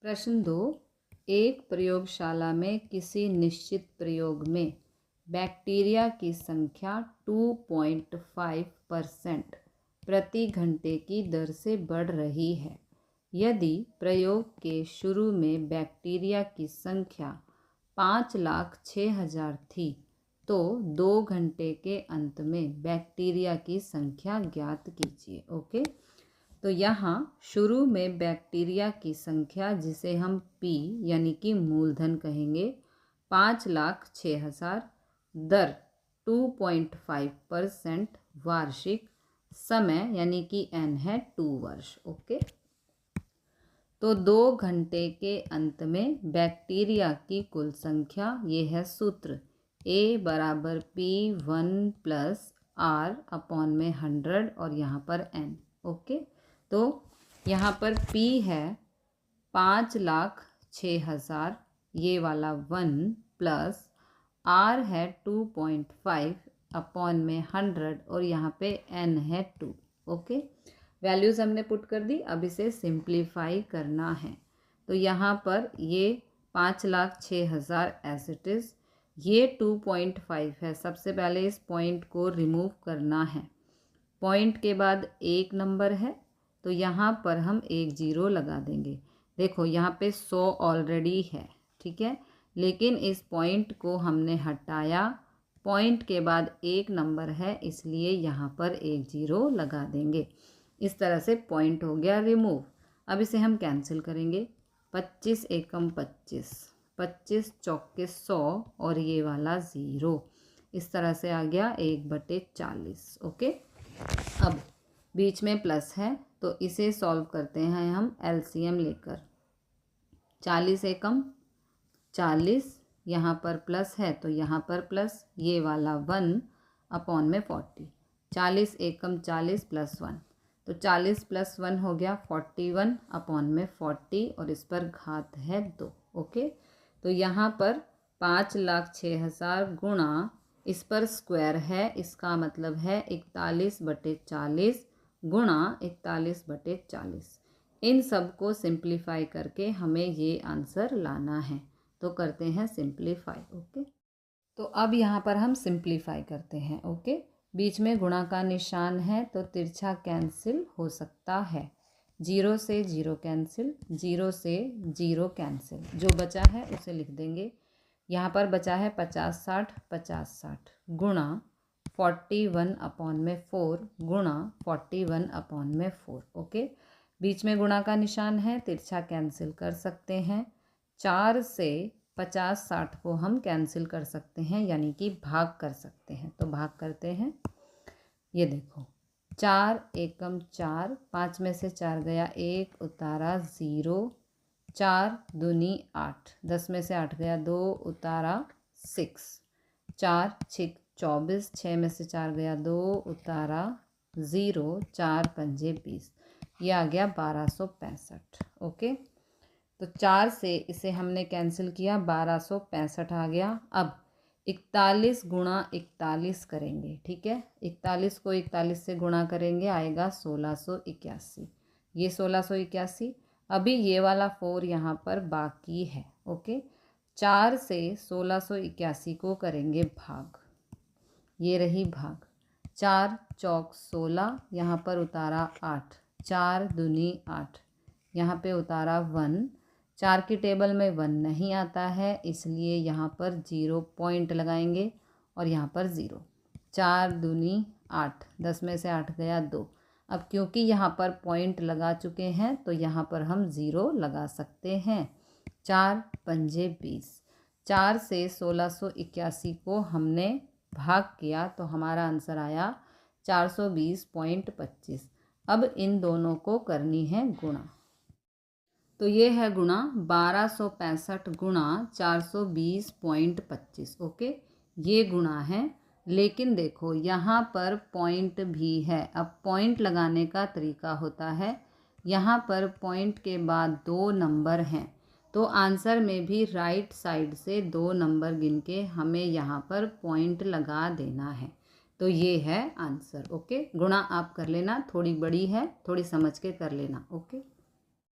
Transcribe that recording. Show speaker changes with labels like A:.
A: प्रश्न 2। एक प्रयोगशाला में किसी निश्चित प्रयोग में बैक्टीरिया की संख्या 2.5% प्रति घंटे की दर से बढ़ रही है। यदि प्रयोग के शुरू में बैक्टीरिया की संख्या 5,06,000 थी तो 2 घंटे के अंत में बैक्टीरिया की संख्या ज्ञात कीजिए। ओके, तो यहाँ शुरू में बैक्टीरिया की संख्या, जिसे हम P यानी कि मूलधन कहेंगे, 5,06,000, दर 2.5% वार्षिक, समय यानी कि N है 2 वर्ष। ओके, तो 2 घंटे के अंत में बैक्टीरिया की कुल संख्या, ये है सूत्र A बराबर P1 + R अपॉन में 100 और यहाँ पर N। ओके, तो यहाँ पर P है 5,06,000, ये वाला 1 प्लस R है 2.5 अपॉन में 100 और यहाँ पे N है 2। ओके, वैल्यूज़ हमने पुट कर दी। अब इसे सिंप्लीफाई करना है, तो यहाँ पर ये 5,06,000 एज इट इज़, ये 2.5 है। सबसे पहले इस पॉइंट को रिमूव करना है। पॉइंट के बाद एक नंबर है तो यहाँ पर हम एक जीरो लगा देंगे। देखो यहाँ पे 100 ऑलरेडी है, ठीक है, लेकिन इस पॉइंट को हमने हटाया। पॉइंट के बाद एक नंबर है, इसलिए यहाँ पर एक जीरो लगा देंगे। इस तरह से पॉइंट हो गया रिमूव। अब इसे हम कैंसिल करेंगे। 25 एकम 25, 25 चौके 100 और ये वाला ज़ीरो, इस तरह से आ गया 1/40। ओके, अब बीच में प्लस है तो इसे सॉल्व करते हैं हम एलसीएम लेकर। 40 एकम 40, यहाँ पर प्लस है तो यहाँ पर प्लस, ये वाला 1 अपॉन में 40। 40 एकम 40 + 1, तो 40 + 1 हो गया 41 अपॉन में 40 और इस पर घात है 2। ओके, तो यहाँ पर 5,06,000 गुणा, इस पर स्क्वायर है, इसका मतलब है 41/40 गुणा 41/40। इन सब को सिंप्लीफाई करके हमें ये आंसर लाना है, तो करते हैं सिंप्लीफाई। ओके, तो अब यहाँ पर हम सिंप्लीफाई करते हैं। ओके, बीच में गुणा का निशान है तो तिरछा कैंसिल हो सकता है। 0 से 0 कैंसिल, 0 से 0 कैंसिल, जो बचा है उसे लिख देंगे। यहाँ पर बचा है 50-60, 50-60 गुणा 41 अपॉन में 4 गुणा 41 अपॉन में 4। ओके, बीच में गुणा का निशान है, तिरछा कैंसिल कर सकते हैं। 4 से 50-60 को हम कैंसिल कर सकते हैं, यानी कि भाग कर सकते हैं, तो भाग करते हैं। ये देखो 4 एकम 4, 5 में से 4 गया, 1 उतारा 0, 4 दूनी 8, 10 में से 8 गया, 2 उतारा 6, 4 6 24, 6 में से 4 गया, 2 उतारा 0, 4 पंजे 20, ये आ गया 1265। ओके, तो 4 से इसे हमने कैंसिल किया, 1265 आ गया। अब 41 गुणा 41 करेंगे, ठीक है, 41 को 41 से गुणा करेंगे, आएगा 1681, ये 1681। अभी ये वाला 4 यहाँ पर बाकी है। ओके, 4 से 1681 को करेंगे भाग, ये रही भाग। 4 चौक 16, यहाँ पर उतारा 8, 4 दूनी 8, यहाँ पे उतारा 1, 4 की टेबल में 1 नहीं आता है, इसलिए यहाँ पर 0 पॉइंट लगाएंगे और यहाँ पर 0। 4 दूनी 8, 10 में से 8 गया 2। अब क्योंकि यहाँ पर पॉइंट लगा चुके हैं तो यहाँ पर हम 0 लगा सकते हैं। 4 पंजे 20, 4 से 1681 को हमने भाग किया तो हमारा आंसर आया 420.25। अब इन दोनों को करनी है गुणा, तो ये है गुणा 1265 गुणा 420.25। ओके, ये गुणा है, लेकिन देखो यहाँ पर पॉइंट भी है। अब पॉइंट लगाने का तरीका होता है, यहाँ पर पॉइंट के बाद 2 नंबर हैं तो आंसर में भी राइट साइड से 2 नंबर गिन के हमें यहाँ पर पॉइंट लगा देना है, तो ये है आंसर। ओके, गुणा आप कर लेना, थोड़ी बड़ी है, थोड़ी समझ के कर लेना। ओके।